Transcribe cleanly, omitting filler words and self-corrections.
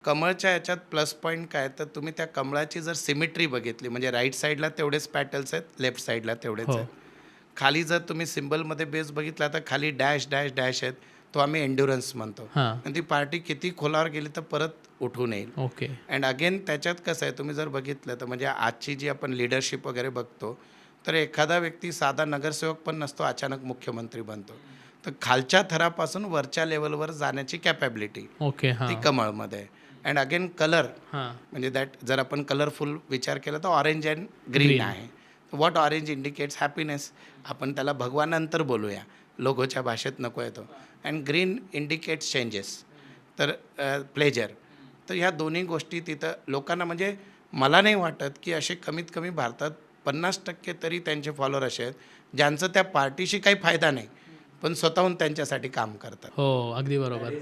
कमळच्या ह्याच्यात plus point काय तर तुम्ही त्या कमळाची जर सिमेट्री बघितली म्हणजे राईट साईडला तेवढेच पॅटल्स आहेत, लेफ्ट साईडला तेवढेच हो. आहेत. खाली जर तुम्ही सिम्बलमध्ये बेस बघितला तर खाली डॅश डॅश डॅश आहेत. तो आम्ही एन्ड्युरन्स म्हणतो. हां. आणि ती पार्टी किती खोलावर गेली तर परत उठून येईल. ओके. अँड अगेन त्याच्यात कसं आहे तुम्ही जर बघितलं तर म्हणजे आजची जी आपण लिडरशिप वगैरे बघतो तर एखादा व्यक्ती साधा नगरसेवक पण नसतो, अचानक मुख्यमंत्री बनतो. तर खालच्या थरापासून वरच्या लेवलवर जाण्याची कॅपॅबिलिटी ओके. ती हां. कमळमध्ये आहे. अँड अगेन कलर हां. म्हणजे दॅट जर आपण कलरफुल विचार केला तर ऑरेंज अँड ग्रीन Green. आहे. What orange indicates happiness. आपण त्याला भगवानंतर बोलूया, लोगोच्या भाषेत नको येतो. अँड ग्रीन इंडिकेट्स चेंजेस, तर प्लेजर. तर ह्या दोन्ही गोष्टी तिथं लोकांना म्हणजे मला नाही वाटत की असे कमीत कमी भारतात 50% तरी त्यांचे फॉलोअर असे आहेत ज्यांचं त्या पार्टीशी काही फायदा नाही पण स्वतःहून त्यांच्यासाठी काम करतात. हो, अगदी बरोबर.